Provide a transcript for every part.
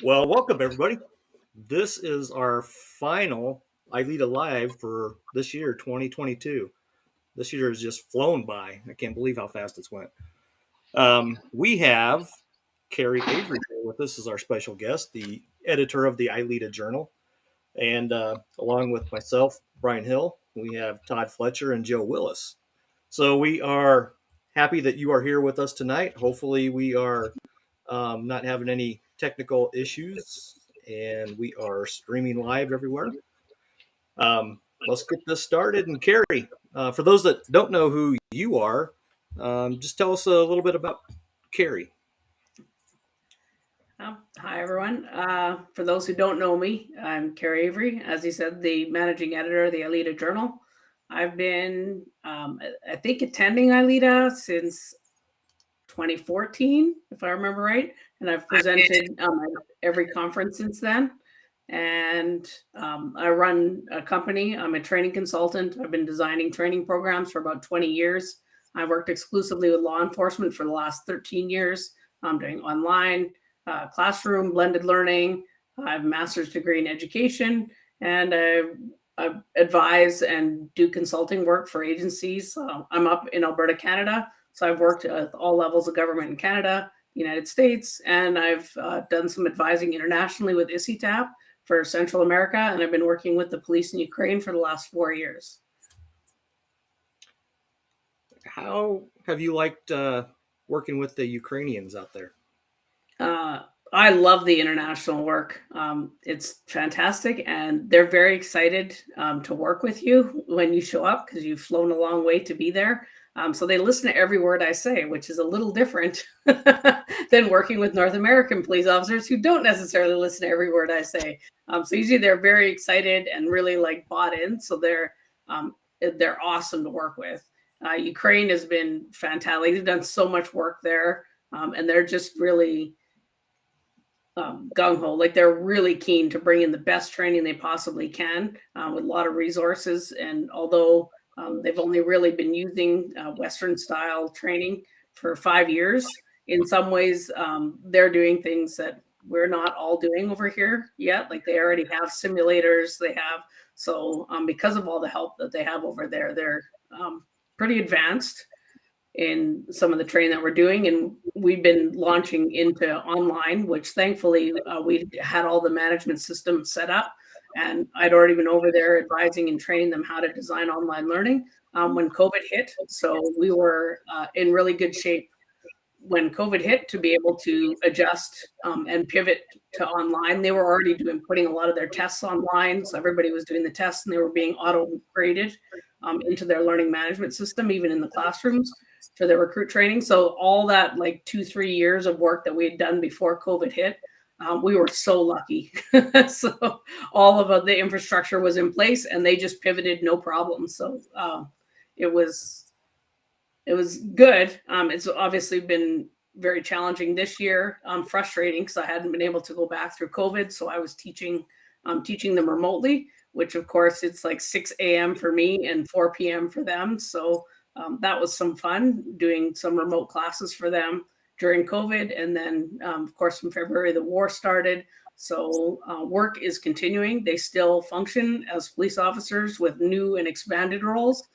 Well, welcome everybody. This is our final ILEETA Live for this year, 2022. This year has just flown by. I can't believe how fast it's went. We have Kerry Avery here with us as our special guest, the editor of the ILEETA Journal. And along with myself, Brian Hill, we have Todd Fletcher and Joe Willis. So we are happy that you are here with us tonight. Hopefully, we are not having any technical issues, and we are streaming live everywhere. Let's get this started. And Kerry, for those that don't know who you are, just tell us a little bit about Kerry. Hi, everyone. For those who don't know me, I'm Kerry Avery, as you said, the managing editor of the ILEETA Journal. I've been, I think, attending ILEETA since 2014, if I remember right, and I've presented at every conference since then. And I run a company. I'm a training consultant. I've been designing training programs for about 20 years. I've worked exclusively with law enforcement for the last 13 years. I'm doing online, classroom, blended learning. I have a master's degree in education, and I advise and do consulting work for agencies. I'm up in Alberta, Canada, so I've worked at all levels of government in Canada, United States, and I've done some advising internationally with ICETAP for Central America, and I've been working with the police in Ukraine for the last 4 years. How have you liked working with the Ukrainians out there? I love the international work. It's fantastic, and they're very excited to work with you when you show up because you've flown a long way to be there. So they listen to every word I say, which is a little different than working with North American police officers who don't necessarily listen to every word I say. So usually they're very excited and really like bought in. So they're awesome to work with. Ukraine has been fantastic. They've done so much work there, and they're just really gung ho. Like they're really keen to bring in the best training they possibly can with a lot of resources. And although they've only really been using Western style training for 5 years, in some ways they're doing things that we're not all doing over here yet. Like they already have simulators. They have because of all the help that they have over there, they're pretty advanced in some of the training that we're doing, and we've been launching into online, which thankfully we had all the management systems set up, and I'd already been over there advising and training them how to design online learning when COVID hit. So we were in really good shape when COVID hit to be able to adjust and pivot to online. They were already putting a lot of their tests online, so everybody was doing the tests and they were being auto graded into their learning management system, even in the classrooms for their recruit training. So all that like 2-3 years of work that we had done before COVID hit, we were so lucky. So all of the infrastructure was in place and they just pivoted no problem. So it was good. It's obviously been very challenging this year, frustrating because I hadn't been able to go back through COVID. So I was teaching them remotely, which of course it's like 6 a.m. for me and 4 p.m. for them. So that was some fun doing some remote classes for them during COVID. And then, of course, from February, the war started. So work is continuing. They still function as police officers with new and expanded roles.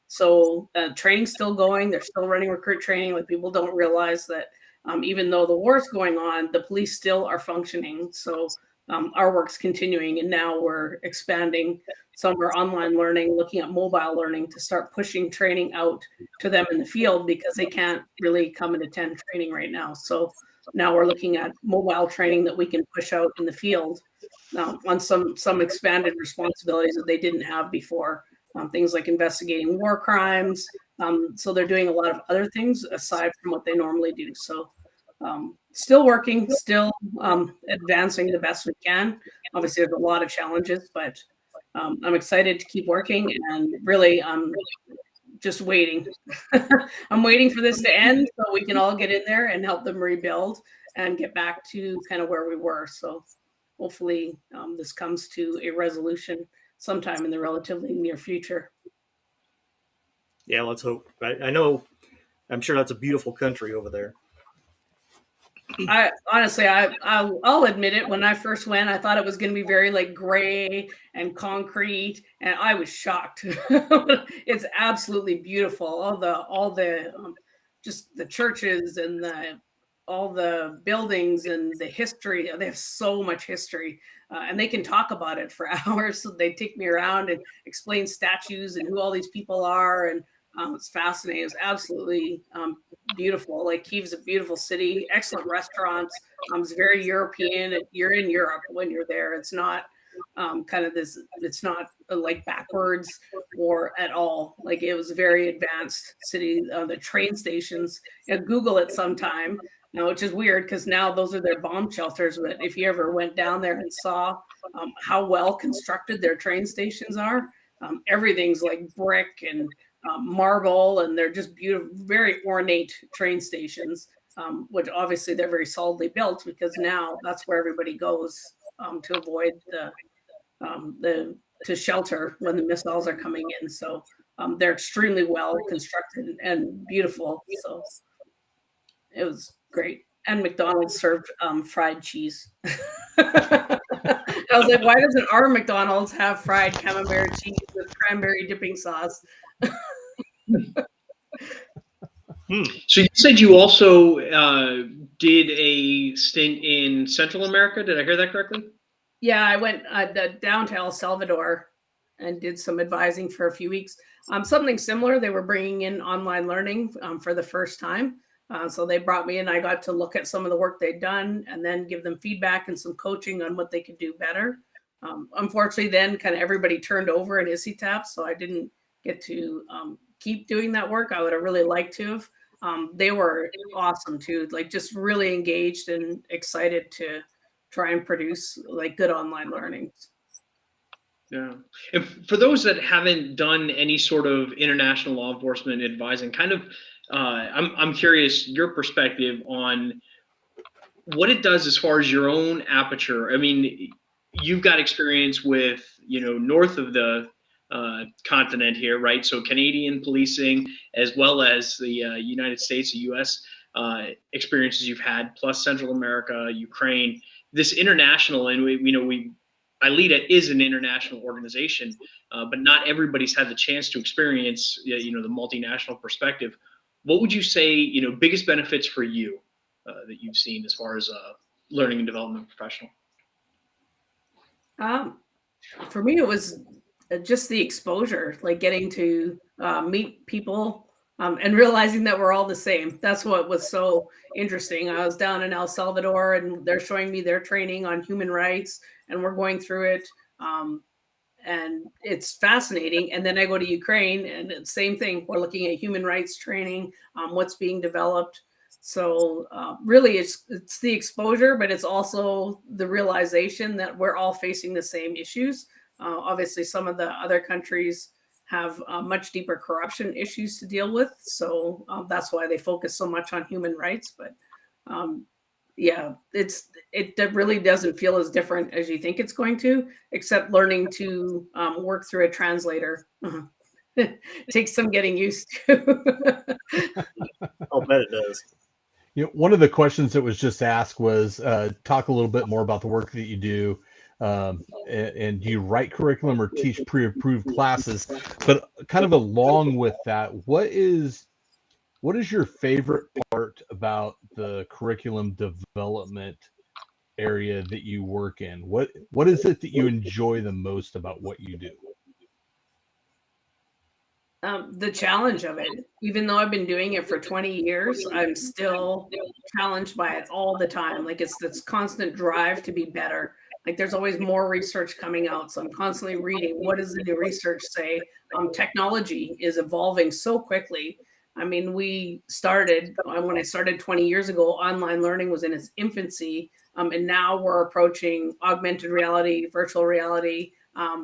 So training's still going. They're still running recruit training. Like people don't realize that even though the war is going on, the police still are functioning. So our work's continuing, and now we're expanding some of our online learning, looking at mobile learning to start pushing training out to them in the field because they can't really come and attend training right now. So now we're looking at mobile training that we can push out in the field on some expanded responsibilities that they didn't have before. Things like investigating war crimes. So they're doing a lot of other things aside from what they normally do. So still working, still advancing the best we can. Obviously, there's a lot of challenges, but I'm excited to keep working, and really I'm just waiting. I'm waiting for this to end so we can all get in there and help them rebuild and get back to kind of where we were. So hopefully this comes to a resolution sometime in the relatively near future. Yeah, let's hope. I know, I'm sure that's a beautiful country over there. I honestly, I'll admit it. When I first went, I thought it was going to be very like gray and concrete, and I was shocked. It's absolutely beautiful. All the just the churches and all the buildings and the history. They have so much history, and they can talk about it for hours. So they take me around and explain statues and who all these people are, and it's fascinating. It's absolutely beautiful. Like Kiev's a beautiful city, excellent restaurants. It's very European. You're in Europe when you're there. It's not kind of this. It's not like backwards or at all. Like it was a very advanced city. The train stations. Google it sometime. Which is weird because now those are their bomb shelters. But if you ever went down there and saw how well constructed their train stations are, everything's like brick and marble, and they're just beautiful, very ornate train stations, which obviously they're very solidly built because now that's where everybody goes to avoid to shelter when the missiles are coming in. So they're extremely well constructed and beautiful. So it was great. And McDonald's served fried cheese. I was like, why doesn't our McDonald's have fried camembert cheese with cranberry dipping sauce? So you said you also did a stint in Central America. Did I hear that correctly? Yeah, I went down to El Salvador and did some advising for a few weeks. Something similar. They were bringing in online learning for the first time. So they brought me in. I got to look at some of the work they'd done and then give them feedback and some coaching on what they could do better. Unfortunately, then kind of everybody turned over in ICTAP, so I didn't get to keep doing that work. I would have really liked to have. They were awesome too, like just really engaged and excited to try and produce like good online learning. Yeah. And for those that haven't done any sort of international law enforcement advising, kind of, I'm curious your perspective on what it does as far as your own aperture. I mean, you've got experience with, north of the continent here, right? So Canadian policing, as well as the United States, the U.S. Experiences you've had, plus Central America, Ukraine, this international, and ILEETA is an international organization, but not everybody's had the chance to experience, the multinational perspective. What would you say, biggest benefits for you that you've seen as far as learning and development professional? For me, it was just the exposure, like getting to meet people and realizing that we're all the same. That's what was so interesting. I was down in El Salvador and they're showing me their training on human rights and we're going through it. And it's fascinating. And then I go to Ukraine and same thing. We're looking at human rights training, what's being developed. So really it's the exposure, but it's also the realization that we're all facing the same issues. Obviously, some of the other countries have much deeper corruption issues to deal with. So that's why they focus so much on human rights. But yeah, it really doesn't feel as different as you think it's going to, except learning to work through a translator. It takes some getting used to. I'll bet it does. One of the questions that was just asked was talk a little bit more about the work that you do. And do you write curriculum or teach pre-approved classes? But kind of along with that, what is your favorite part about the curriculum development area that you work in? What is it that you enjoy the most about what you do? The challenge of it. Even though I've been doing it for 20 years, I'm still challenged by it all the time. Like it's this constant drive to be better. Like there's always more research coming out. So I'm constantly reading, what does the new research say? Technology is evolving so quickly. I mean, when I started 20 years ago, online learning was in its infancy. And now we're approaching augmented reality, virtual reality,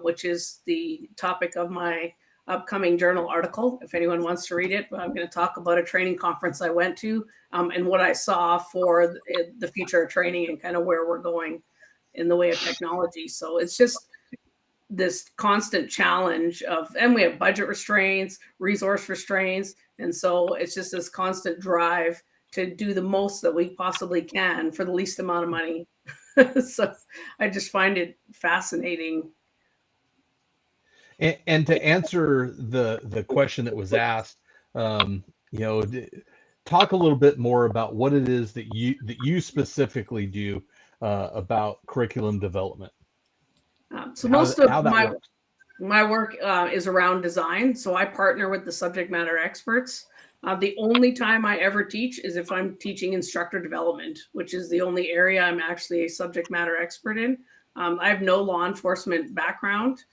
which is the topic of my upcoming journal article. If anyone wants to read it, I'm going to talk about a training conference I went to and what I saw for the future of training and kind of where we're going in the way of technology. So it's just this constant challenge and we have budget restraints, resource restraints. And so it's just this constant drive to do the most that we possibly can for the least amount of money. So I just find it fascinating. And to answer the question that was asked, you know, talk a little bit more about what it is that you specifically do about curriculum development. So most of how that my works. my work is around design. So I partner with the subject matter experts. The only time I ever teach is if I'm teaching instructor development, which is the only area I'm actually a subject matter expert in. I have no law enforcement background.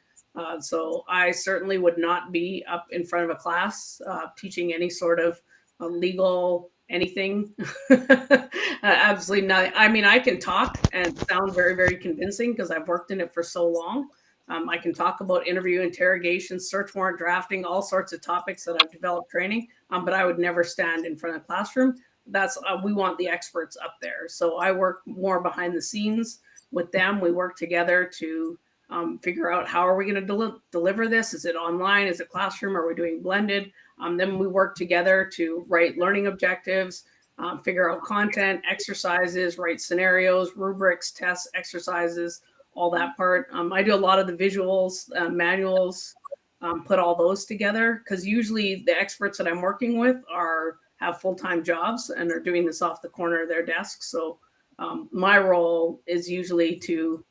So I certainly would not be up in front of a class teaching any sort of legal anything. Absolutely not. I mean, I can talk and sound very, very convincing because I've worked in it for so long. I can talk about interview, interrogation, search warrant drafting, all sorts of topics that I've developed training, but I would never stand in front of a classroom. That's we want the experts up there. So I work more behind the scenes with them. We work together to figure out how are we going to deliver this? Is it online? Is it classroom? Are we doing blended? Then we work together to write learning objectives, figure out content, exercises, write scenarios, rubrics, tests, exercises, all that part. I do a lot of the visuals, manuals, put all those together because usually the experts that I'm working with have full-time jobs and are doing this off the corner of their desk. So my role is usually to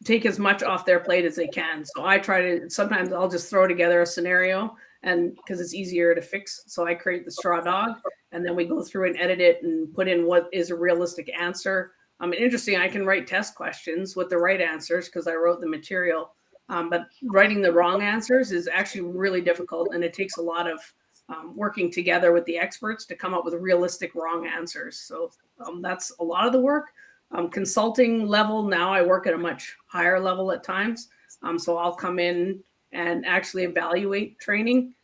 take as much off their plate as they can. So I try to, sometimes I'll just throw together a scenario and because it's easier to fix. So I create the straw dog and then we go through and edit it and put in what is a realistic answer. Interesting, I can write test questions with the right answers because I wrote the material. But writing the wrong answers is actually really difficult. And it takes a lot of working together with the experts to come up with realistic wrong answers. So that's a lot of the work. Consulting level, now I work at a much higher level at times. So I'll come in and actually evaluate training.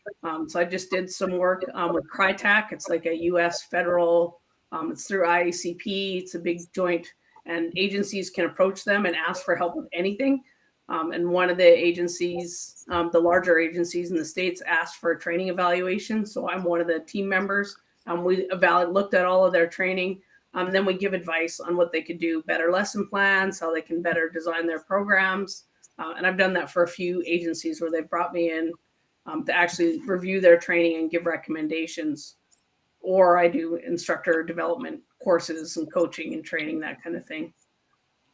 So I just did some work with CRITAC. It's like a US federal, it's through IACP. It's a big joint and agencies can approach them and ask for help with anything. And one of the agencies, the larger agencies in the States asked for a training evaluation. So I'm one of the team members. We looked at all of their training. Then we give advice on what they could do, better lesson plans, how they can better design their programs. And I've done that for a few agencies where they've brought me in to actually review their training and give recommendations. Or I do instructor development courses and coaching and training, that kind of thing.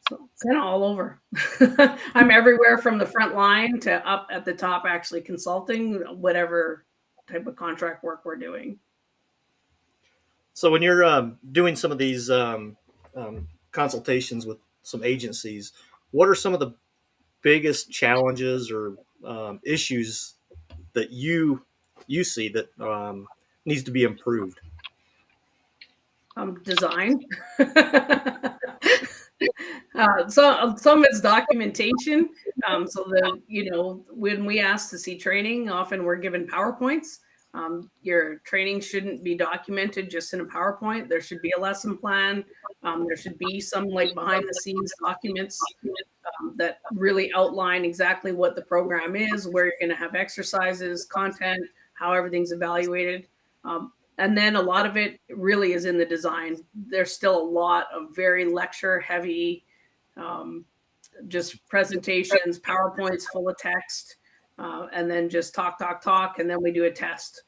So kind of all over. I'm everywhere from the front line to up at the top, actually consulting whatever type of contract work we're doing. So when you're doing some of these consultations with some agencies, what are some of the biggest challenges or issues that you see that needs to be improved? Design. So some of it's documentation. So when we ask to see training, often we're given PowerPoints. Your training shouldn't be documented just in a PowerPoint. There should be a lesson plan. There should be some like behind the scenes documents that really outline exactly what the program is, where you're going to have exercises, content, how everything's evaluated. And then a lot of it really is in the design. There's still a lot of very lecture heavy, just presentations, PowerPoints full of text, and then just talk, and then we do a test.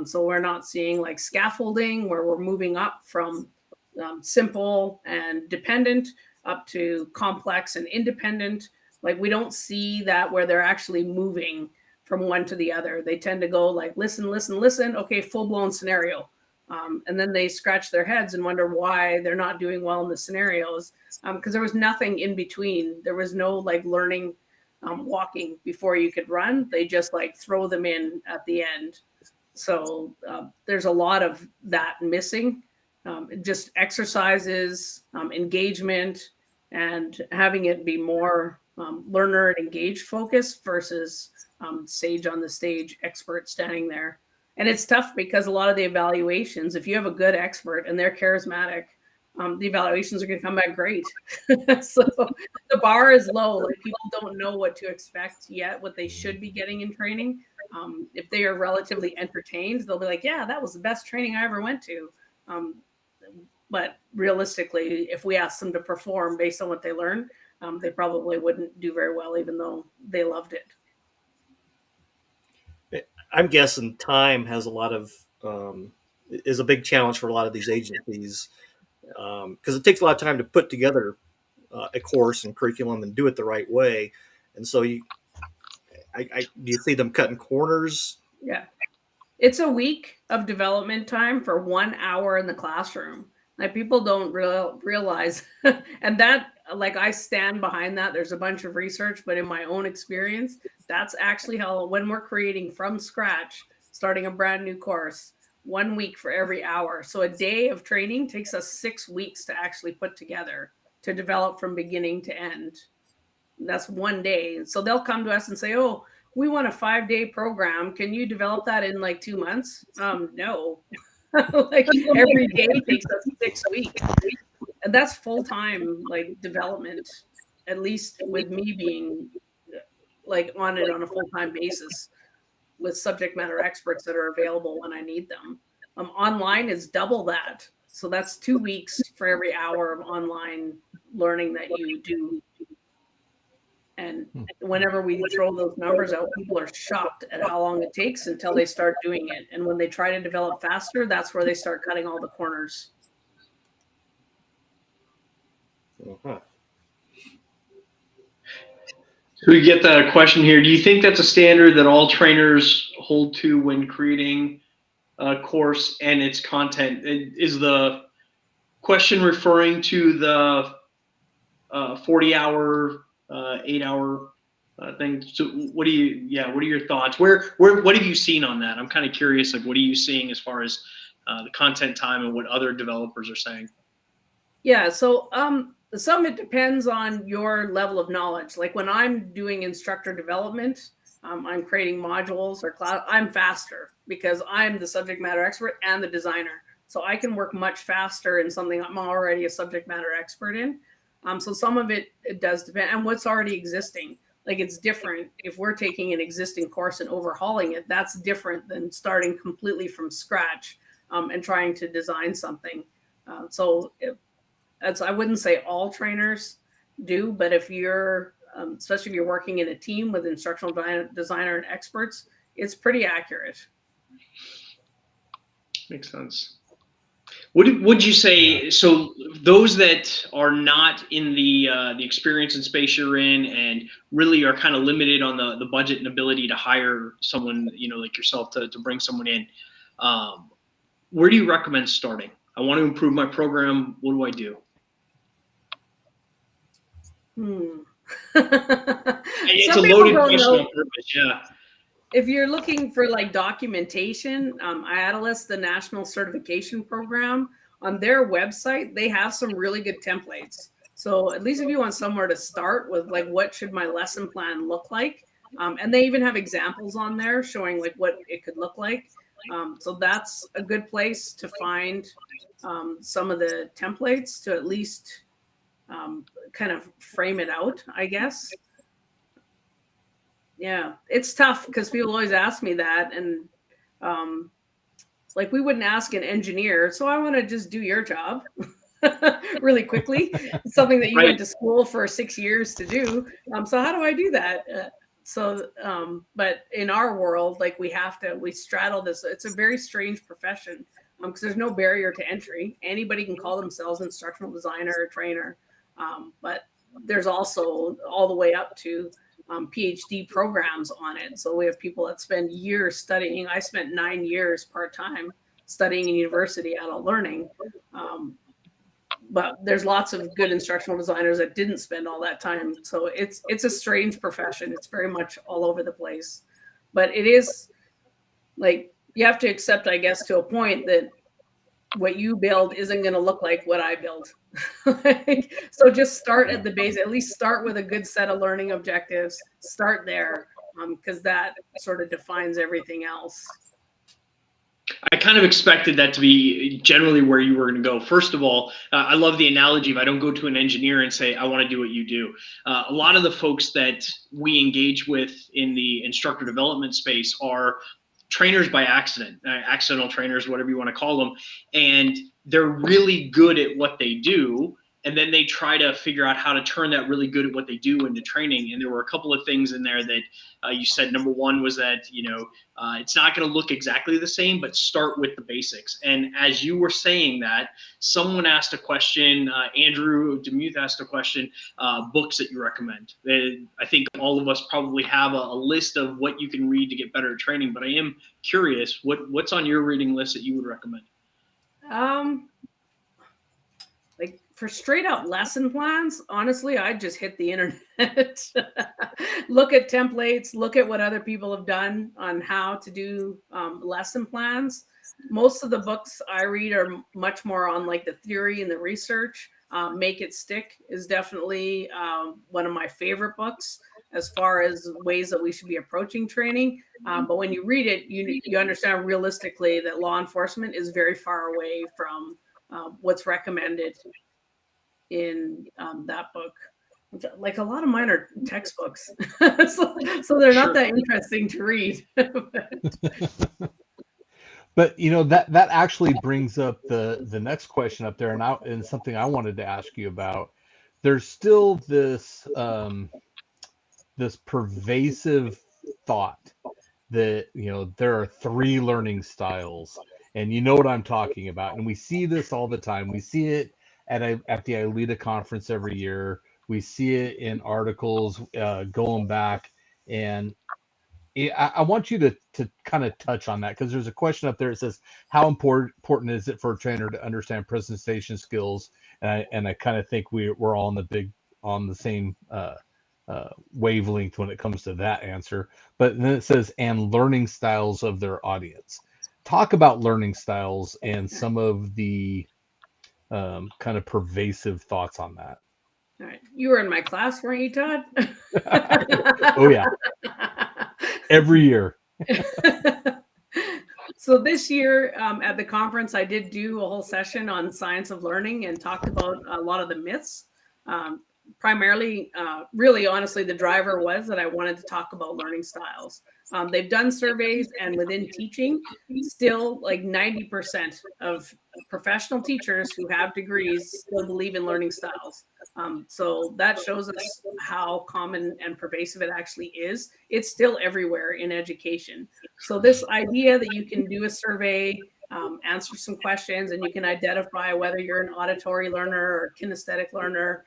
So we're not seeing like scaffolding where we're moving up from simple and dependent up to complex and independent. Like we don't see that where they're actually moving from one to the other. They tend to go like, listen. Okay, full-blown scenario. And then they scratch their heads and wonder why they're not doing well in the scenarios. Because there was nothing in between. There was no like learning, walking before you could run. They just like throw them in at the end. So there's a lot of that missing. Just exercises, engagement, and having it be more learner and engaged focused versus sage on the stage expert standing there. And it's tough because a lot of the evaluations, if you have a good expert and they're charismatic, the evaluations are going to come back great. So the bar is low. Like people don't know what to expect yet, what they should be getting in training. If they are relatively entertained, they'll be like, yeah, that was the best training I ever went to. But realistically, if we asked them to perform based on what they learned, they probably wouldn't do very well, even though they loved it. I'm guessing time has a lot of is a big challenge for a lot of these agencies because it takes a lot of time to put together a course and curriculum and do it the right way. And so, do you see them cutting corners? Yeah, it's a week of development time for 1 hour in the classroom. Like people don't realize, and that, like, I stand behind that. There's a bunch of research, but in my own experience, that's actually how, when we're creating from scratch, starting a brand new course, 1 week for every hour. So a day of training takes us 6 weeks to actually put together, to develop from beginning to end. That's 1 day. So they'll come to us and say, oh, we want a 5-day program. Can you develop that in like 2 months? No. Like every day takes us 6 weeks. And that's full-time like development, at least with me being like on it on a full-time basis with subject matter experts that are available when I need them. Online is double that. So that's 2 weeks for every hour of online learning that you do. And whenever we throw those numbers out, people are shocked at how long it takes until they start doing it. And when they try to develop faster, that's where they start cutting all the corners. Uh-huh. So we get the question here. Do you think that's a standard that all trainers hold to when creating a course and its content? Is the question referring to the 40-hour, 8-hour thing? So what are your thoughts? What have you seen on that? I'm kind of curious, like, what are you seeing as far as the content time and what other developers are saying? Yeah, so some, it depends on your level of knowledge. Like when I'm doing instructor development, I'm creating modules or class, I'm faster because I'm the subject matter expert and the designer. So I can work much faster in something I'm already a subject matter expert in. So some of it does depend on what's already existing. Like it's different if we're taking an existing course and overhauling it. That's different than starting completely from scratch and trying to design something. I wouldn't say all trainers do, but if you're, especially if you're working in a team with instructional designer and experts, it's pretty accurate. Makes sense. Would you say, so those that are not in the experience and space you're in and really are kind of limited on the budget and ability to hire someone, like yourself to bring someone in, where do you recommend starting? I want to improve my program. What do I do? It's a loaded question on purpose, yeah. If you're looking for like documentation, ILEETA, the National Certification Program, on their website, they have some really good templates. So at least if you want somewhere to start with, like, what should my lesson plan look like? And they even have examples on there showing like what it could look like. So that's a good place to find some of the templates to at least kind of frame it out, I guess. Yeah, it's tough because people always ask me that, and like we wouldn't ask an engineer, so I want to just do your job really quickly. It's something that you went to school for 6 years to do. So how do I do that? But in our world, like we straddle this. It's a very strange profession because there's no barrier to entry. Anybody can call themselves instructional designer or trainer, but there's also all the way up to PhD programs on it. So we have people that spend years studying. I spent 9 years part-time studying in university adult learning. But there's lots of good instructional designers that didn't spend all that time. So it's a strange profession. It's very much all over the place. But it is like, you have to accept, I guess, to a point that what you build isn't going to look like what I build. So just start at the base, at least start with a good set of learning objectives, start there, because that sort of defines everything else. I kind of expected that to be generally where you were going to go. First of all, I love the analogy of I don't go to an engineer and say, I want to do what you do. A lot of the folks that we engage with in the instructor development space are trainers by accident, accidental trainers, whatever you want to call them. And they're really good at what they do. And then they try to figure out how to turn that really good at what they do into training. And there were a couple of things in there that you said. Number one was that, it's not going to look exactly the same, but start with the basics. And as you were saying that, someone asked a question, Andrew Demuth asked a question, books that you recommend. I think all of us probably have a list of what you can read to get better at training, but I am curious, what's on your reading list that you would recommend? Like for straight up lesson plans, honestly, I just hit the internet. Look at templates, look at what other people have done on how to do lesson plans. Most of the books I read are much more on like the theory and the research. Make It Stick is definitely one of my favorite books as far as ways that we should be approaching training. But when you read it, you understand realistically that law enforcement is very far away from what's recommended in that book. Like a lot of mine are textbooks, so they're not that interesting to read. But that actually brings up the next question up there, and something I wanted to ask you about. There's still this this pervasive thought that there are 3 learning styles, and you know what I'm talking about. And we see this all the time. We see it at the ILEETA conference every year. We see it in articles going back, and I want you to kind of touch on that, because there's a question up there that says, how important is it for a trainer to understand presentation skills? And I kind of think we're all on the same wavelength when it comes to that answer. But then it says, and learning styles of their audience. Talk about learning styles and some of the kind of pervasive thoughts on that. All right. You were in my class, weren't you, Todd? Oh, yeah. Every year. So this year at the conference, I did do a whole session on science of learning and talked about a lot of the myths. Primarily, really honestly, the driver was that I wanted to talk about learning styles. They've done surveys, and within teaching, still like 90% of professional teachers who have degrees still believe in learning styles. So that shows us how common and pervasive it actually is. It's still everywhere in education. So this idea that you can do a survey, answer some questions, and you can identify whether you're an auditory learner or kinesthetic learner,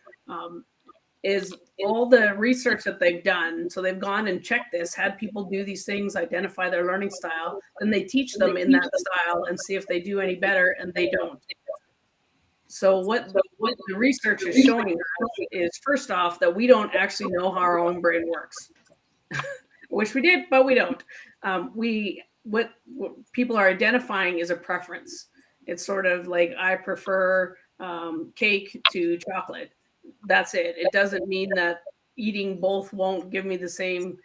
is all the research that they've done. So they've gone and checked this, had people do these things, identify their learning style, then they teach them in that style and see if they do any better, and they don't. So what the research is showing us is, first off, that we don't actually know how our own brain works. Wish we did, but we don't. What people are identifying is a preference. It's sort of like, I prefer cake to chocolate. That's it. It doesn't mean that eating both won't give me the same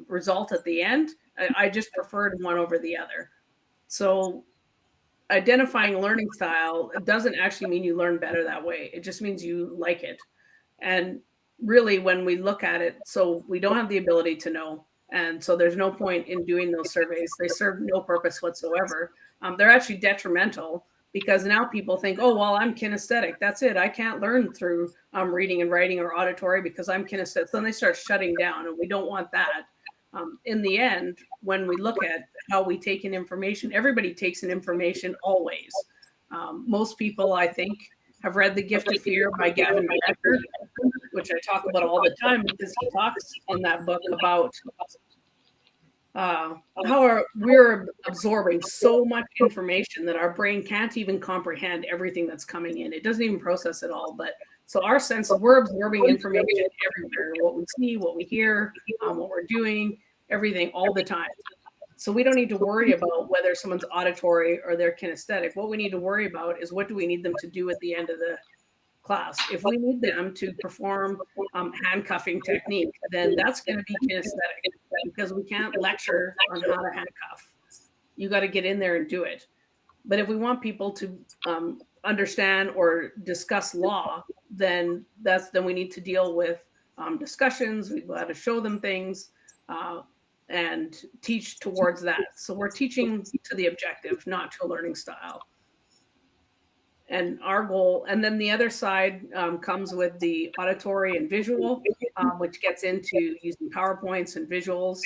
result at the end. I just preferred one over the other. So identifying learning style doesn't actually mean you learn better that way. It just means you like it. And really, when we look at it, so we don't have the ability to know. And so there's no point in doing those surveys. They serve no purpose whatsoever. They're actually detrimental, because now people think, oh, well, I'm kinesthetic. That's it. I can't learn through reading and writing or auditory because I'm kinesthetic. Then they start shutting down, and we don't want that. In the end, when we look at how we take in information, everybody takes in information always. Most people, I think, have read The Gift of Fear by Gavin Becker, which I talk about all the time, because he talks in that book about how we're absorbing so much information that our brain can't even comprehend everything that's coming in. It doesn't even process it all. But so our sense of, we're absorbing information everywhere, what we see, what we hear, what we're doing, everything all the time. So we don't need to worry about whether someone's auditory or they're kinesthetic. What we need to worry about is, what do we need them to do at the end of the class? If we need them to perform handcuffing technique, then that's going to be kinesthetic, because we can't lecture on how to handcuff. you got to get in there and do it. But if we want people to understand or discuss law, then we need to deal with discussions. We've got to show them things and teach towards that. So we're teaching to the objective, not to a learning style. And our goal, and then the other side comes with the auditory and visual, which gets into using PowerPoints and visuals.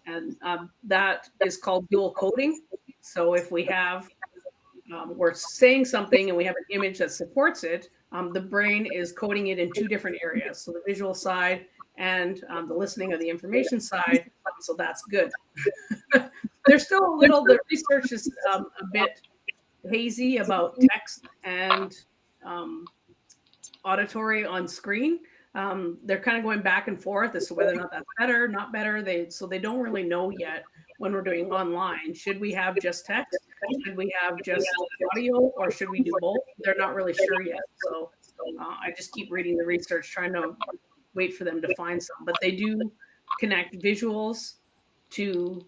And that is called dual coding. So if we have, we're saying something and we have an image that supports it, the brain is coding it in two different areas. So the visual side and the listening of the information side. So that's good. There's still a little, the research is a bit hazy about text and auditory on screen. They're kind of going back and forth as to whether or not that's better, not better. So they don't really know yet when we're doing online. Should we have just text? Should we have just audio, or should we do both? They're not really sure yet. So I just keep reading the research, trying to wait for them to find some. But they do connect visuals to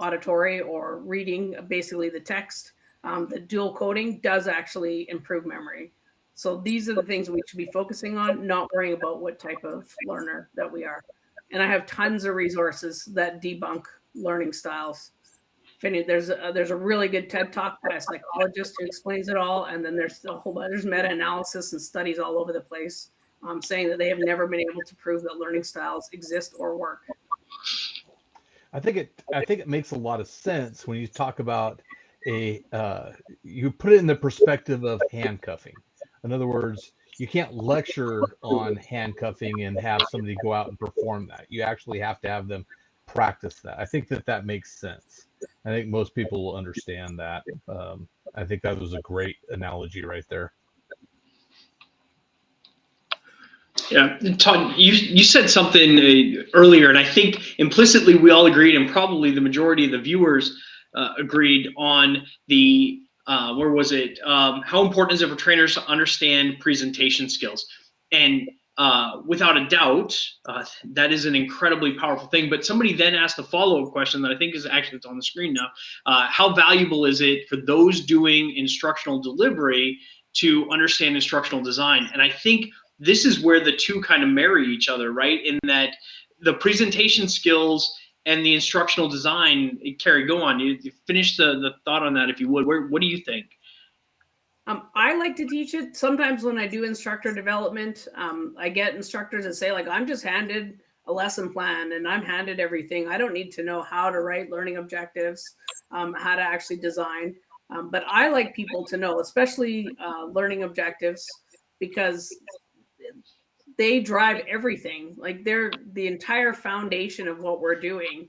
auditory or reading, basically the text. The dual coding does actually improve memory. So these are the things we should be focusing on, not worrying about what type of learner that we are. And I have tons of resources that debunk learning styles. There's a really good TED Talk by a psychologist who explains it all. And then there's there's meta-analysis and studies all over the place saying that they have never been able to prove that learning styles exist or work. I think it makes a lot of sense when you talk about you put it in the perspective of handcuffing. In other words, you can't lecture on handcuffing and have somebody go out and perform that. You actually have to have them practice that. I think that makes sense. I think most people will understand that. I think that was a great analogy right there. Yeah, Todd, you said something earlier, and I think implicitly we all agreed, and probably the majority of the viewers agreed on the where was it? How important is it for trainers to understand presentation skills? And without a doubt, that is an incredibly powerful thing. But somebody then asked a follow-up question that I think is actually, it's on the screen now. How valuable is it for those doing instructional delivery to understand instructional design? And I think this is where the two kind of marry each other, right? In that the presentation skills and the instructional design. Kerry, go on. You finish the thought on that if you would. What do you think? I like to teach it. Sometimes when I do instructor development, I get instructors that say, like, I'm just handed a lesson plan and I'm handed everything. I don't need to know how to write learning objectives, how to actually design. But I like people to know, especially learning objectives, because they drive everything. Like the entire foundation of what we're doing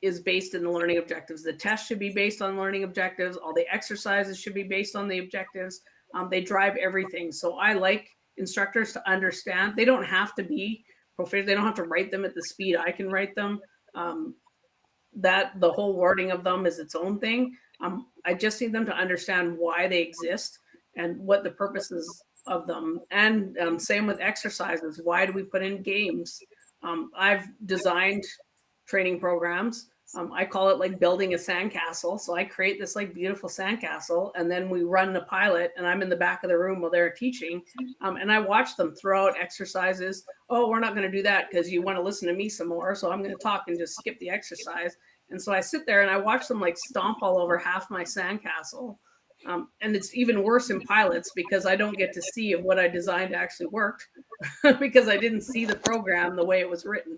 is based in the learning objectives. The test should be based on learning objectives. All the exercises should be based on the objectives. They drive everything. So I like instructors to understand. They don't have to be proficient. They don't have to write them at the speed I can write them. That the whole wording of them is its own thing. I just need them to understand why they exist and what the purposes of them. And same with exercises. Why do we put in games? I've designed training programs. I call it like building a sandcastle. So I create this like beautiful sandcastle, and then we run the pilot, and I'm in the back of the room while they're teaching. And I watch them throw out exercises. Oh, we're not going to do that because you want to listen to me some more. So I'm going to talk and just skip the exercise. And so I sit there and I watch them like stomp all over half my sandcastle. And it's even worse in pilots because I don't get to see if what I designed actually worked because I didn't see the program the way it was written.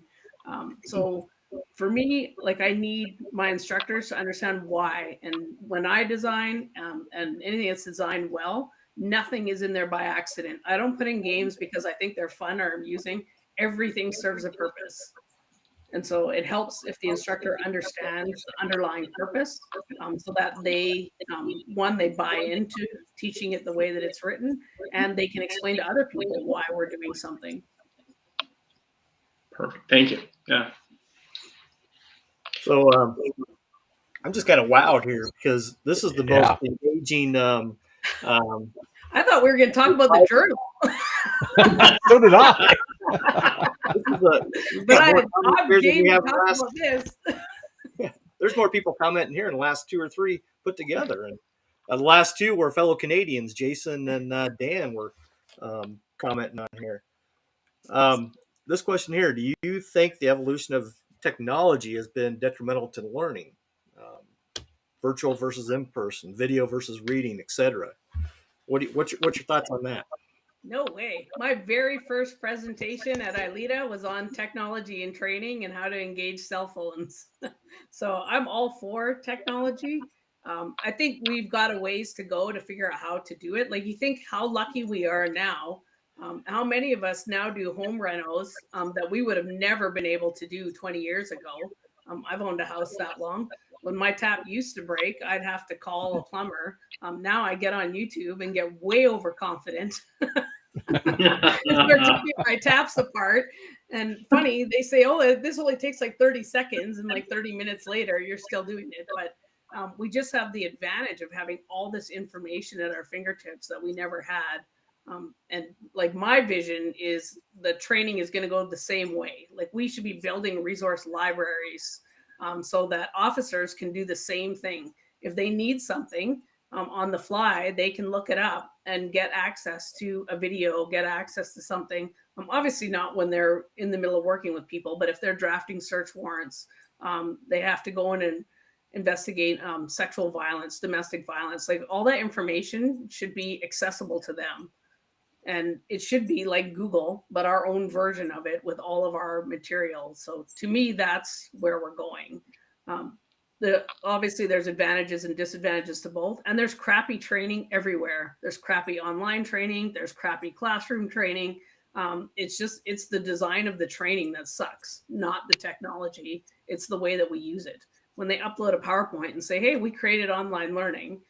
So for me, like, I need my instructors to understand why. And when I design and anything that's designed well, nothing is in there by accident. I don't put in games because I think they're fun or amusing. Everything serves a purpose. And so it helps if the instructor understands the underlying purpose so that they, one, they buy into teaching it the way that it's written, and they can explain to other people why we're doing something. Perfect. Thank you. Yeah. So I'm just kind of wowed here because this is the most engaging. I thought we were going to talk about the journal. So did I. But I'm game to talk about this. there's more people commenting here in the last 2 or 3 put together. And the last 2 were fellow Canadians. Jason and Dan were commenting on here. This question here: do you think the evolution of technology has been detrimental to learning? Virtual versus in person, video versus reading, etc. What's your thoughts on that? No way. My very first presentation at ILEETA was on technology and training and how to engage cell phones. So I'm all for technology. I think we've got a ways to go to figure out how to do it. Like, you think how lucky we are now. How many of us now do home renos that we would have never been able to do 20 years ago? I've owned a house that long. When my tap used to break, I'd have to call a plumber. Now I get on YouTube and get way overconfident. Start taking my taps apart. And funny, they say, oh, this only takes like 30 seconds, and like 30 minutes later, you're still doing it. But we just have the advantage of having all this information at our fingertips that we never had. And like, my vision is the training is going to go the same way. Like, we should be building resource libraries so that officers can do the same thing. If they need something on the fly, they can look it up and get access to a video, get access to something. Obviously not when they're in the middle of working with people, but if they're drafting search warrants, they have to go in and investigate sexual violence, domestic violence. Like, all that information should be accessible to them. And it should be like Google, but our own version of it with all of our materials. So to me, that's where we're going. Obviously there's advantages and disadvantages to both. And there's crappy training everywhere. There's crappy online training. There's crappy classroom training. It's the design of the training that sucks, not the technology. It's the way that we use it. When they upload a PowerPoint and say, hey, we created online learning,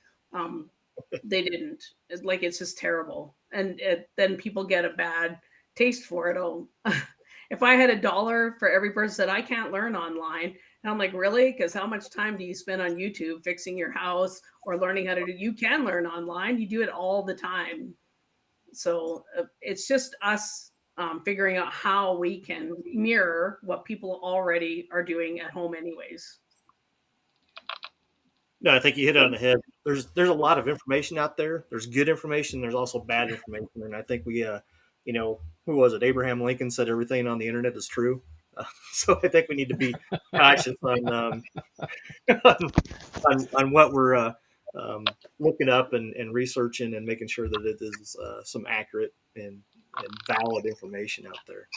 they didn't. It's just terrible. And then people get a bad taste for it. Oh, if I had $1 for every person that I can't learn online, and I'm like, really? Because how much time do you spend on YouTube fixing your house or learning how to do? You can learn online. You do it all the time. So it's just us figuring out how we can mirror what people already are doing at home anyways. No, I think you hit it on the head. There's a lot of information out there. There's good information. There's also bad information. And I think we, who was it? Abraham Lincoln said everything on the internet is true. So I think we need to be cautious on what we're looking up and researching and making sure that it is some accurate and valid information out there.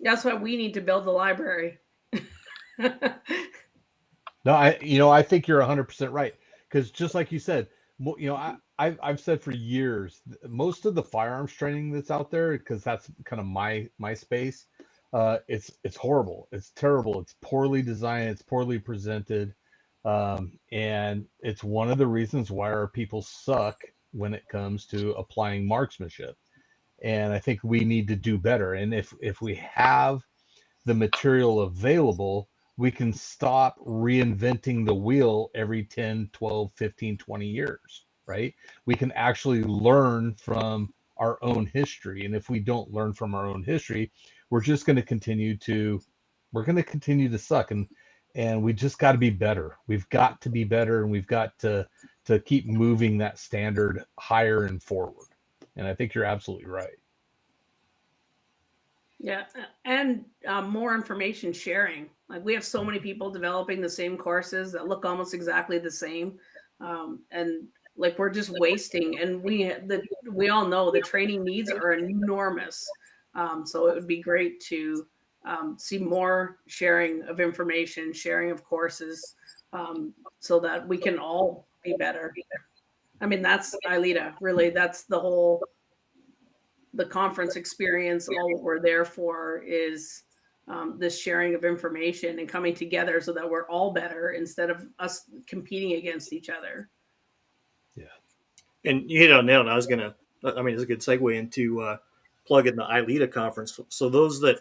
That's why we need to build the library. No, I think you're 100% right, because just like you said, I've said for years, most of the firearms training that's out there, because that's kind of my space, it's horrible, it's terrible, it's poorly designed, it's poorly presented, and it's one of the reasons why our people suck when it comes to applying marksmanship. And I think we need to do better. And if we have the material available, we can stop reinventing the wheel every 10, 12, 15, 20 years, right? We can actually learn from our own history. And if we don't learn from our own history, we're just going to continue to suck. And we just got to be better. We've got to be better, and we've got to keep moving that standard higher and forward. And I think you're absolutely right. Yeah, and more information sharing. Like, we have so many people developing the same courses that look almost exactly the same, and like, we're just wasting. And we all know the training needs are enormous. So it would be great to see more sharing of information, sharing of courses, so that we can all be better. I mean, that's ILEETA. Really, that's the conference experience. All we're there for is this sharing of information and coming together so that we're all better instead of us competing against each other. Yeah. And you hit on nail. And it's a good segue into plugging the ILEETA conference. So those that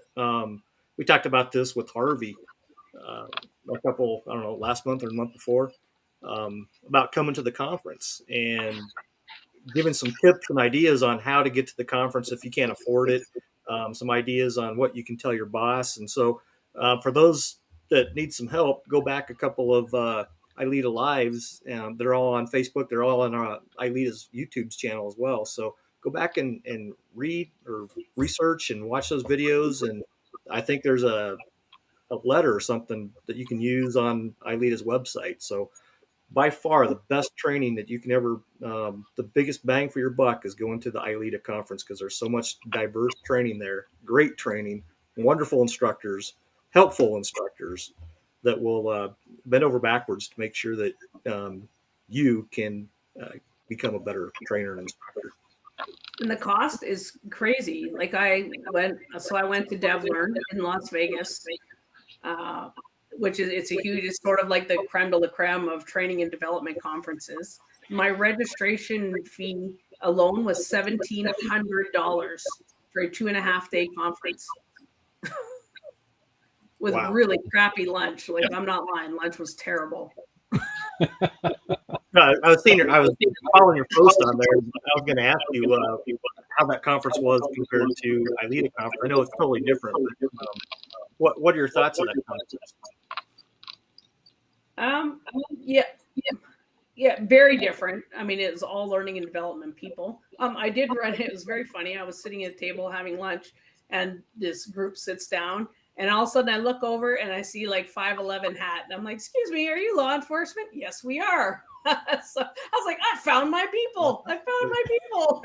we talked about this with Harvey a couple, I don't know, last month or the month before, about coming to the conference and giving some tips and ideas on how to get to the conference if you can't afford it, some ideas on what you can tell your boss. And so for those that need some help, go back a couple of ILEETA Lives. They're all on Facebook. They're all on ILEETA's YouTube's channel as well. So go back and read or research and watch those videos. And I think there's a letter or something that you can use on ILEETA's website. So by far the best training that you can ever, the biggest bang for your buck is going to the ILEETA conference, because there's so much diverse training there, great training, wonderful instructors, helpful instructors that will bend over backwards to make sure that you can become a better trainer and instructor. And the cost is crazy. Like I went to DevLearn in Las Vegas, which is, it's a huge, it's sort of like the creme de la creme of training and development conferences. My registration fee alone was $1,700 for a 2.5-day conference with Wow. really crappy lunch. Like, I'm not lying, lunch was terrible. I was following your post on there. I was going to ask you how that conference was compared to ILEETA conference. I know it's totally different. But, what are your thoughts on that conference? Yeah, very different. I mean, it was all learning and development people. I did run it. It was very funny. I was sitting at a table having lunch, and this group sits down, and all of a sudden I look over and I see like 5'11" hat, and I'm like, "Excuse me, are you law enforcement?" "Yes, we are." So I was like, "I found my people. I found my people."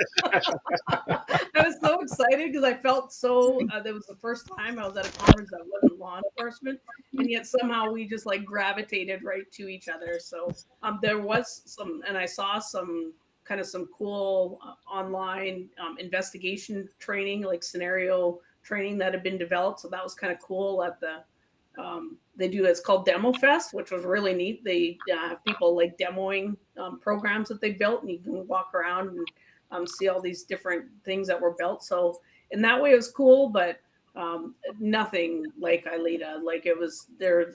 I was so excited because I felt so. That was the first time I was at a conference that wasn't law enforcement, and yet somehow we just like gravitated right to each other. So there was some, and I saw some cool online investigation training, like scenario training that had been developed. So that was kind of cool. At the they do, it's called Demo Fest, which was really neat. They have people like demoing programs that they built, and you can walk around and see all these different things that were built. So in that way it was cool, but nothing like ILEETA. Like, it was there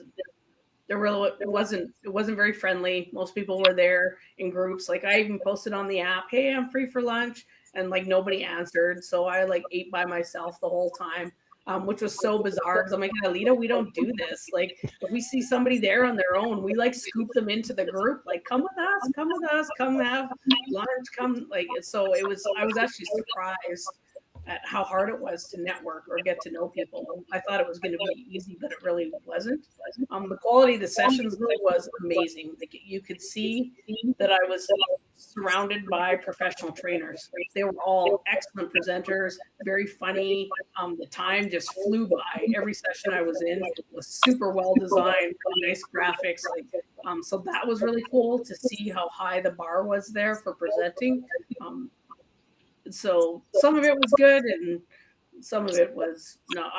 really it wasn't very friendly. Most people were there in groups. Like, I even posted on the app, "Hey, I'm free for lunch," and like nobody answered. So I like ate by myself the whole time, which was so bizarre, because I'm like, "ILEETA, we don't do this. Like, if we see somebody there on their own, we like scoop them into the group. Like, come with us, come have lunch, come." Like, so I was actually surprised at how hard it was to network or get to know people. I thought it was going to be easy, but it really wasn't. The quality of the sessions really was amazing. Like, you could see that I was surrounded by professional trainers. They were all excellent presenters, very funny. The time just flew by. Every session I was in was super well designed, nice graphics. Like, so that was really cool to see how high the bar was there for presenting. So some of it was good, and some of it was no.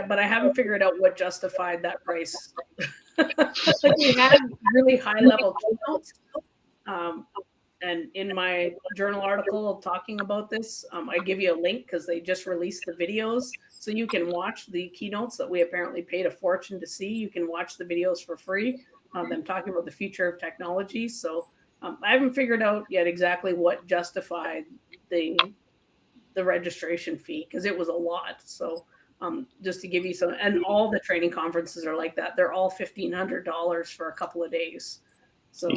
But I haven't figured out what justified that price. Like, we had really high level keynotes, and in my journal article talking about this, I give you a link because they just released the videos, so you can watch the keynotes that we apparently paid a fortune to see. You can watch the videos for free. Them talking about the future of technology. So I haven't figured out yet exactly what justified the registration fee, because it was a lot. So just to give you some, and all the training conferences are like that. They're all $1,500 for a couple of days. So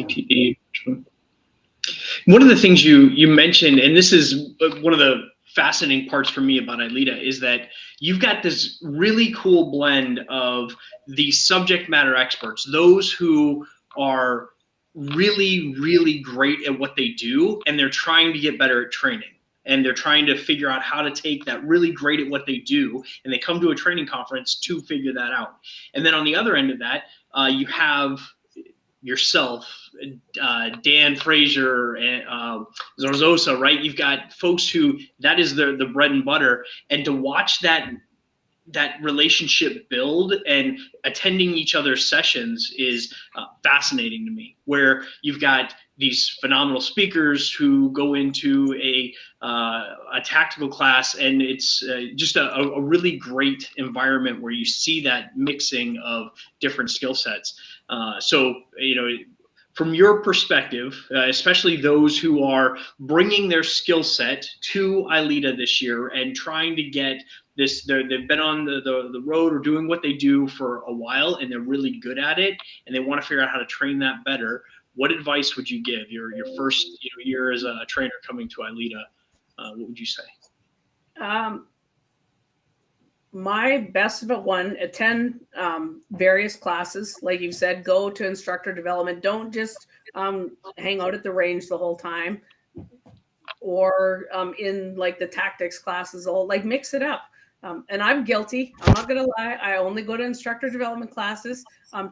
one of the things you mentioned, and this is one of the fascinating parts for me about ILEETA, is that you've got this really cool blend of the subject matter experts, those who are really, really great at what they do, and they're trying to get better at training. And they're trying to figure out how to take that really great at what they do, and they come to a training conference to figure that out. And then on the other end of that, you have yourself, Dan Fraser, and Zorzosa, right? You've got folks who, that is the bread and butter, and to watch that relationship build and attending each other's sessions is fascinating to me, where you've got these phenomenal speakers who go into a tactical class, and it's just a really great environment where you see that mixing of different skill sets. So, from your perspective, especially those who are bringing their skill set to ILEETA this year and trying to get they've been on the road or doing what they do for a while, and they're really good at it, and they want to figure out how to train that better. What advice would you give your first year as a trainer coming to ILEETA? What would you say? My best of it, one, attend various classes. Like you said, go to instructor development. Don't just hang out at the range the whole time, or in like the tactics classes, like mix it up. And I'm guilty. I'm not going to lie. I only go to instructor development classes.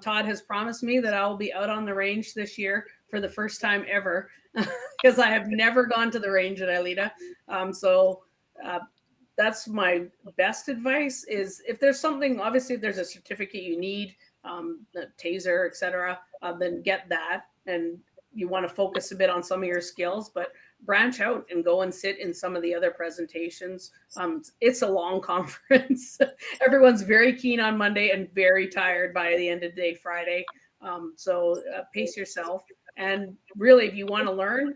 Todd has promised me that I will be out on the range this year for the first time ever, because I have never gone to the range at ILEETA. That's my best advice, is if there's something, obviously if there's a certificate you need, the taser, etc., then get that. And you want to focus a bit on some of your skills, but branch out and go and sit in some of the other presentations. It's a long conference. Everyone's very keen on Monday and very tired by the end of the day Friday. So pace yourself. And really, if you want to learn,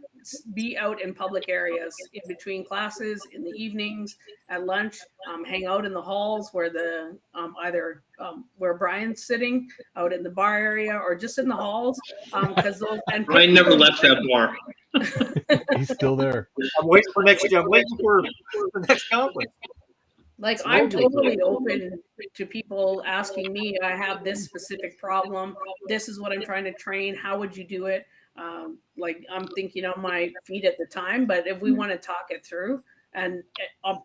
be out in public areas, in between classes, in the evenings, at lunch, hang out in the halls where the either where Brian's sitting, out in the bar area, or just in the halls. Because those, and Brian never left that bar. He's still there. I'm waiting for next year. I'm waiting for the next conference. Like, I'm totally open to people asking me, I have this specific problem. This is what I'm trying to train. How would you do it? Like, I'm thinking on my feet at the time, but if we want to talk it through, and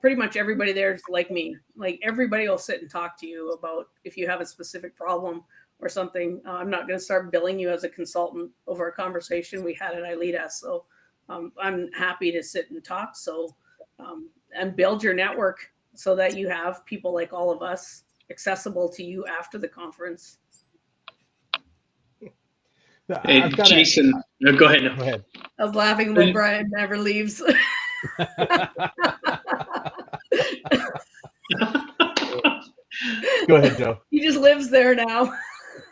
pretty much everybody there's like me, like everybody will sit and talk to you about if you have a specific problem or something. I'm not going to start billing you as a consultant over a conversation we had at ILEETA. So I'm happy to sit and talk. So, and build your network, so that you have people like all of us accessible to you after the conference. Hey, Jason, no, go ahead. Go ahead. I was laughing when Brian never leaves. Go ahead, Joe. He just lives there now.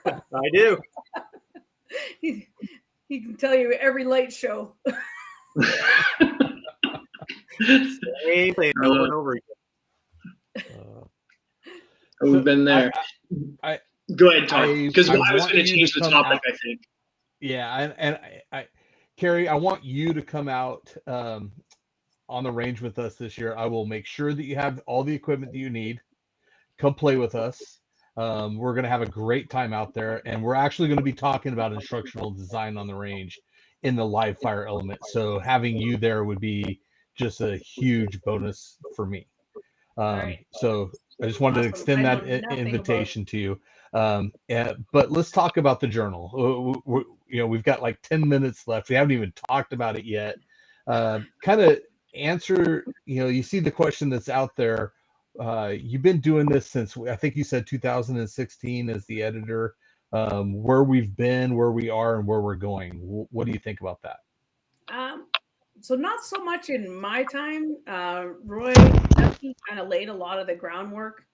I do. He can tell you every light show. Same thing over and over again. We've been there. Go ahead, Todd, because I was going to change the topic, I think. Yeah, and Kerry, I want you to come out on the range with us this year. I will make sure that you have all the equipment that you need. Come play with us. We're going to have a great time out there, and we're actually going to be talking about instructional design on the range in the live fire element. So having you there would be just a huge bonus for me. Right. So I just wanted to extend that invitation to you. But let's talk about the journal. We've got like 10 minutes left. We haven't even talked about it yet. Kind of answer, you see the question that's out there. You've been doing this since, I think you said 2016 as the editor. Where we've been, where we are, and where we're going. What do you think about that? So not so much in my time. Roy kind of laid a lot of the groundwork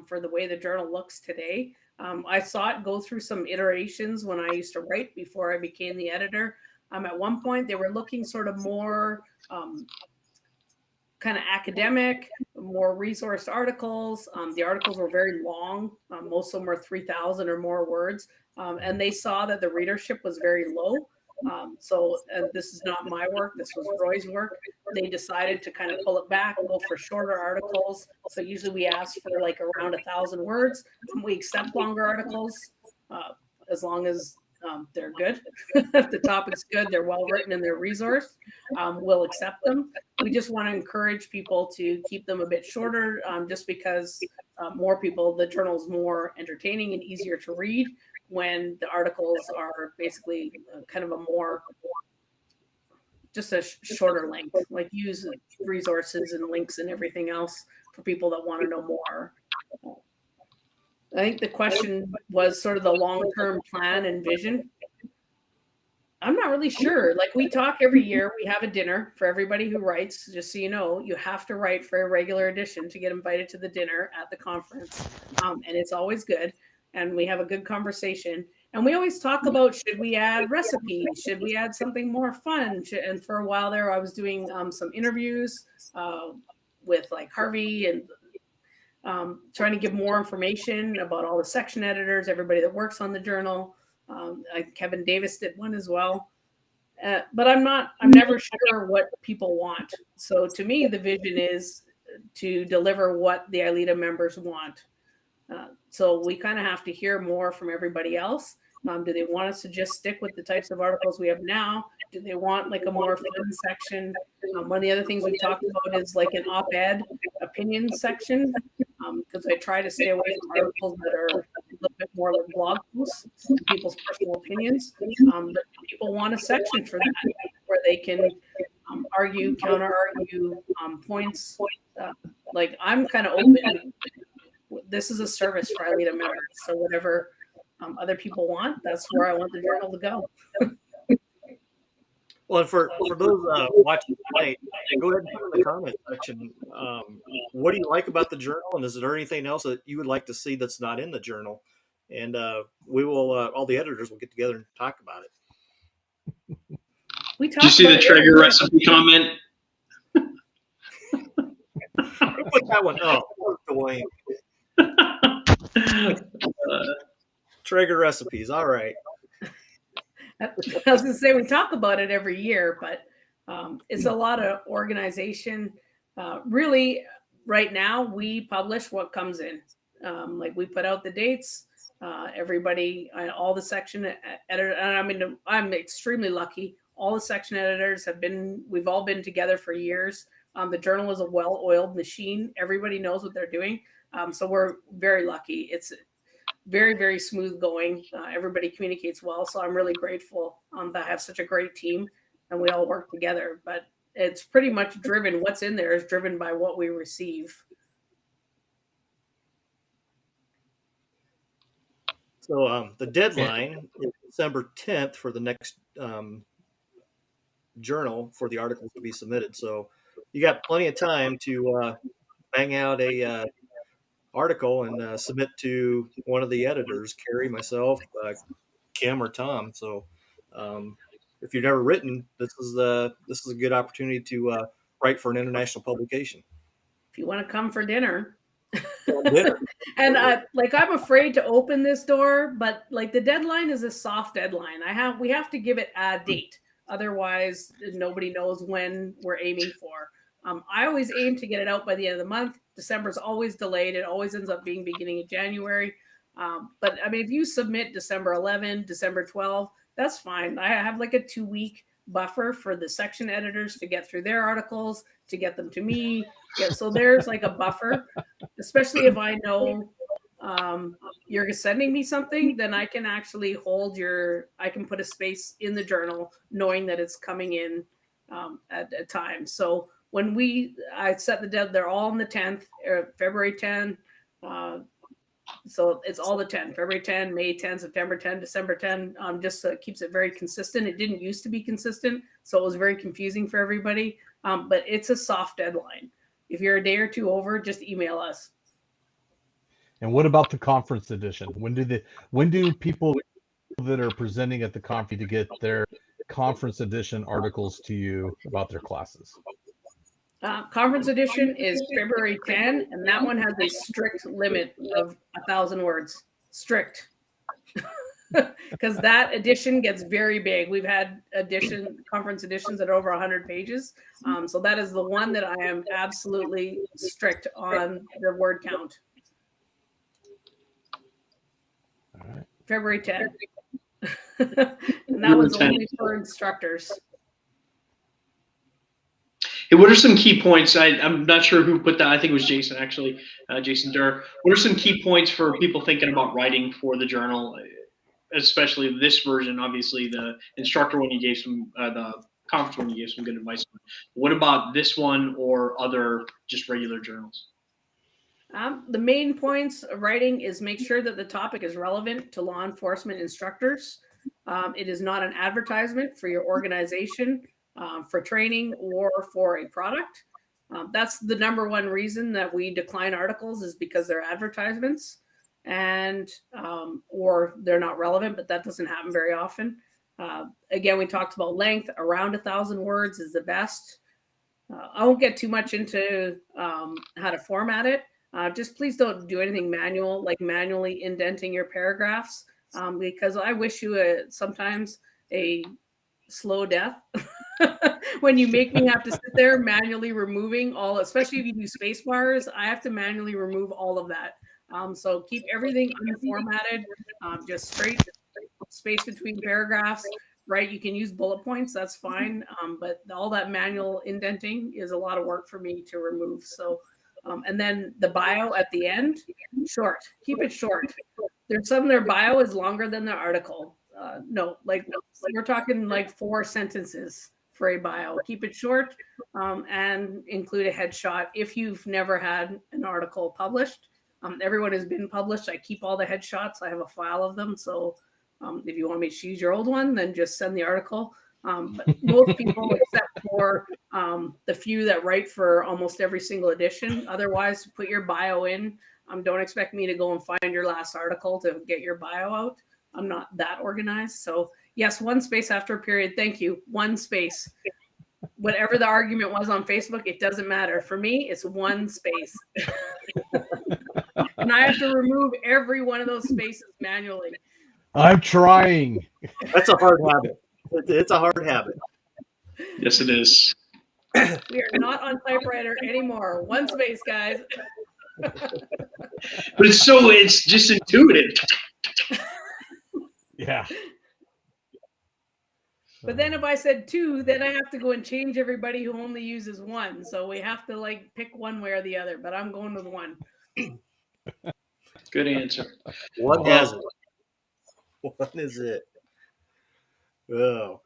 for the way the journal looks today. I saw it go through some iterations when I used to write before I became the editor. At one point, they were looking sort of more kind of academic, more resourced articles. The articles were very long. Most of them were 3,000 or more words. And they saw that the readership was very low. So this is not my work. This was Roy's work. They decided to kind of pull it back and go for shorter articles. So usually we ask for like around 1,000 words. We accept longer articles as long as they're good. If the topic's good, they're well written, and they're resourced, we'll accept them. We just want to encourage people to keep them a bit shorter, just because more people, the journal's more entertaining and easier to read when the articles are basically kind of a more, just a shorter length, like use resources and links and everything else for people that want to know more. I think the question was sort of the long-term plan and vision. I'm not really sure. Like, we talk every year. We have a dinner for everybody who writes. Just so you know, you have to write for a regular edition to get invited to the dinner at the conference. And it's always good. And we have a good conversation. And we always talk about, should we add recipes? Should we add something more fun? And for a while there, I was doing some interviews with like Harvey and trying to give more information about all the section editors, everybody that works on the journal. Kevin Davis did one as well. But I'm never sure what people want. So to me, the vision is to deliver what the ILEETA members want. So we kind of have to hear more from everybody else. Do they want us to just stick with the types of articles we have now? Do they want like a more fun section? One of the other things we've talked about is like an op-ed opinion section, because I try to stay away from articles that are a little bit more like blog posts, people's personal opinions. But people want a section for that where they can argue, counter-argue points. Like I'm kind of open. This is a service for ILEETA members, so whatever other people want, that's where I want the journal to go. Well, and for those watching tonight, go ahead and put in the comment section. What do you like about the journal, and is there anything else that you would like to see that's not in the journal? And we will, all the editors will get together and talk about it. Did you see the Traeger recipe comment? Put that one up. Dwayne. Traeger recipes. All right. I was going to say we talk about it every year, but it's a lot of organization. Really, right now we publish what comes in. Like we put out the dates. Everybody, all the section editors, and I mean, I'm extremely lucky. All the section editors we've all been together for years. The journal is a well-oiled machine. Everybody knows what they're doing. So we're very lucky. It's very, very smooth going. Everybody communicates well. So I'm really grateful that I have such a great team and we all work together. But it's pretty much driven, what's in there is driven by what we receive. So the deadline is December 10th for the next journal for the articles to be submitted. So you got plenty of time to bang out a article and submit to one of the editors, Kerry, myself, Kim, or Tom. So if you've never written, this is a good opportunity to write for an international publication. If you want to come for dinner. And I'm afraid to open this door, but like the deadline is a soft deadline. We have to give it a date. Otherwise, nobody knows when we're aiming for. I always aim to get it out by the end of the month. December's always delayed. It always ends up being beginning of January. But I mean, if you submit December 11, December 12, that's fine. I have like a 2-week buffer for the section editors to get through their articles, to get them to me. So there's like a buffer, especially if I know you're sending me something, then I can actually I can put a space in the journal knowing that it's coming in at a time. So when I set the deadline, they're all on the 10th, or February 10. So it's all the 10, February 10, May 10, September 10, December 10, just keeps it very consistent. It didn't used to be consistent, so it was very confusing for everybody. But it's a soft deadline. If you're a day or two over, just email us. And what about the conference edition? When do people that are presenting at the conference to get their conference edition articles to you about their classes? Conference edition is February 10, and that one has a strict limit of 1,000 words. Strict. Because that edition gets very big. We've had conference editions that are over 100 pages. So that is the one that I am absolutely strict on the word count. All right. February 10. And that was only for instructors. Hey, what are some key points? I'm not sure who put that. I think it was Jason, actually, Jason Durr. What are some key points for people thinking about writing for the journal, especially this version? Obviously, the instructor one, you gave some, the conference one, you gave some good advice. What about this one or other just regular journals? The main points of writing is make sure that the topic is relevant to law enforcement instructors. It is not an advertisement for your organization, for training, or for a product. That's the number one reason that we decline articles, is because they're advertisements and or they're not relevant, but that doesn't happen very often. Again, we talked about length. Around 1,000 words is the best. I won't get too much into how to format it, Just please don't do anything manual, like manually indenting your paragraphs, because I wish you sometimes a slow death when you make me have to sit there manually removing all, especially if you do space bars, I have to manually remove all of that. So keep everything unformatted, just straight space between paragraphs, right? You can use bullet points, that's fine. But all that manual indenting is a lot of work for me to remove. So, and then the bio at the end, short, keep it short. There's some their bio is longer than their article. No, like we're talking like 4 sentences for a bio. Keep it short, and include a headshot if you've never had an article published. Everyone has been published. I keep all the headshots. I have a file of them. So if you want me to use your old one, then just send the article. But most people, except for the few that write for almost every single edition, otherwise put your bio in. Don't expect me to go and find your last article to get your bio out. I'm not that organized. So yes, 1 space after a period. Thank you. 1 space. Whatever the argument was on Facebook, it doesn't matter. For me, it's 1 space. And I have to remove every one of those spaces manually. I'm trying. That's a hard habit. It's a hard habit. Yes, it is. We are not on typewriter anymore. 1 space, guys. But it's just intuitive. Yeah. But then if I said 2, then I have to go and change everybody who only uses 1. So we have to like pick one way or the other, but I'm going with 1. Good answer. One has it. One is it. Oh.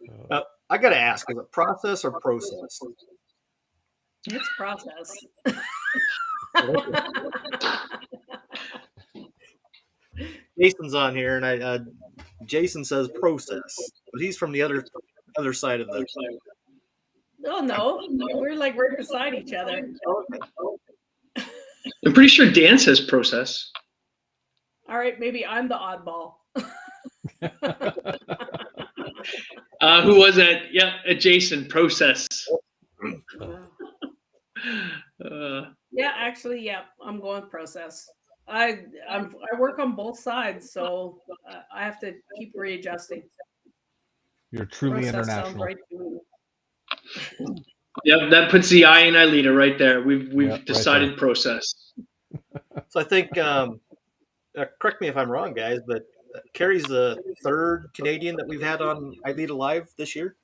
I got to ask, is it process or process? It's process. Jason's on here, and Jason says process, but he's from the other side of the. Oh no, we're like right beside each other. I'm pretty sure Dan says process. All right, maybe I'm the oddball. Who was that? Yeah, Jason, process. Yeah, actually, yeah, I'm going process. I work on both sides, so I have to keep readjusting. You're truly Process sounds international. right to me. Yep, that puts the I in ILEETA right there. We've Yep, decided right process. So I think, correct me if I'm wrong, guys, but Kerry's the 3rd Canadian that we've had on ILEETA Live this year.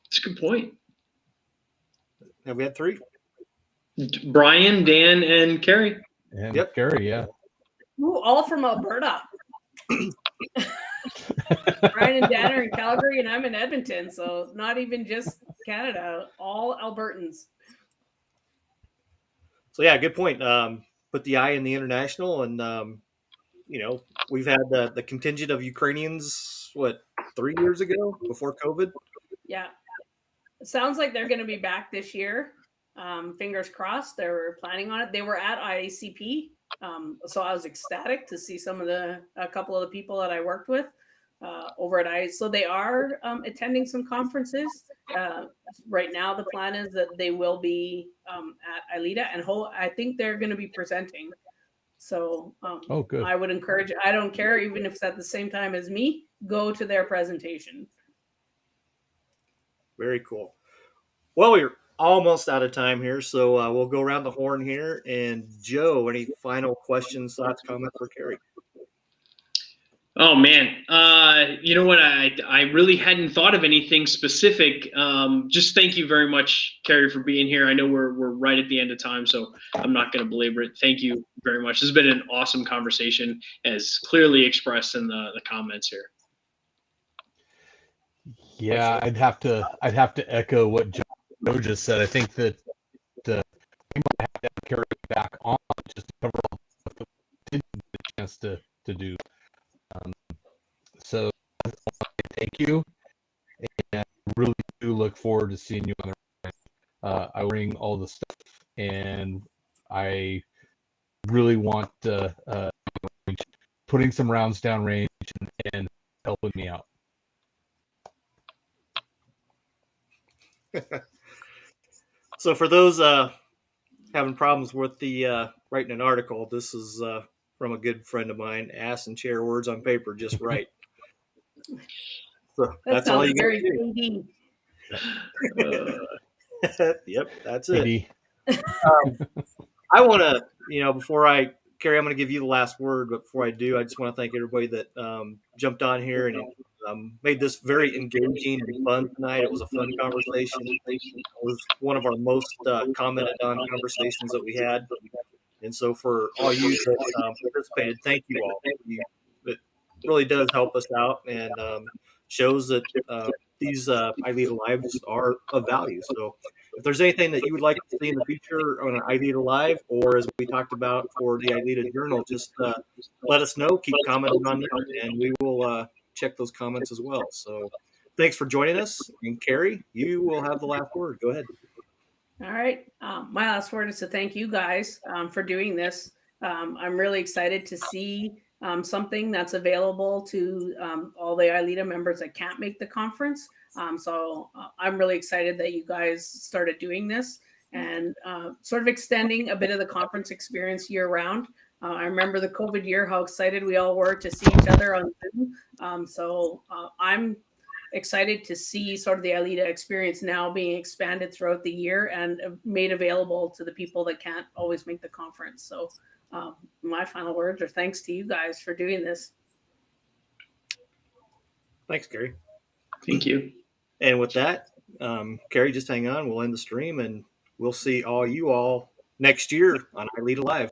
That's a good point. Have we had 3? Brian, Dan, and Kerry. And Yep. Kerry, yeah. Ooh, all from Alberta. Brian and Dan are in Calgary, and I'm in Edmonton, so not even just Canada, all Albertans. So yeah, good point. Put the I in the international, and we've had the contingent of Ukrainians 3 years ago before COVID. Yeah, it sounds like they're going to be back this year. Fingers crossed. They were planning on it. They were at IACP, so I was ecstatic to see a couple of the people that I worked with over at IACP. So they are attending some conferences. Right now, the plan is that they will be at ILEETA, and I think they're going to be presenting. So Oh, good. I would encourage. I don't care, even if it's at the same time as me. Go to their presentation. Very cool. Well, we're almost out of time here, so we'll go around the horn here. And Joe, any final questions, thoughts, comments for Kerry? Oh man, you know what? I really hadn't thought of anything specific. Just thank you very much, Kerry, for being here. I know we're right at the end of time, so I'm not going to belabor it. Thank you very much. This has been an awesome conversation, as clearly expressed in the comments here. Yeah, I'd have to echo what Joe just said. I think that we might have to have Kerry back on just to cover all the stuff that we didn't get a chance to do. So thank you, and I really do look forward to seeing you on the I bring all the stuff, and I really want putting some rounds down range and helping me out. So for those having problems with the writing an article. This is from a good friend of mine. Ass and chair words on paper, just right. So That that's all sounds you got very to KD. Uh, do. Yep, that's it. Maybe. I want to, before I, Kerry, I'm going to give you the last word. But before I do, I just want to thank everybody that jumped on here and made this very engaging and fun tonight. It was a fun conversation. It was one of our most commented on conversations that we had. And so for all you that participated, thank you all. It really does help us out and shows that these ILEETA lives are of value. So if there's anything that you would like to see in the future on an ILEETA live, or as we talked about for the ILEETA journal, just let us know. Keep commenting on that, and we will check those comments as well. So thanks for joining us. And Kerry, you will have the last word. Go ahead. All right. My last word is to thank you guys for doing this. I'm really excited to see something that's available to all the ILEETA members that can't make the conference. So I'm really excited that you guys started doing this and sort of extending a bit of the conference experience year round. I remember the COVID year, how excited we all were to see each other on Zoom. So I'm excited to see sort of the ILEETA experience now being expanded throughout the year and made available to the people that can't always make the conference. So my final words are thanks to you guys for doing this. Thanks, Kerry. Thank you. And with that, Kerry, just hang on. We'll end the stream and we'll see all you all next year on ILEETA Live.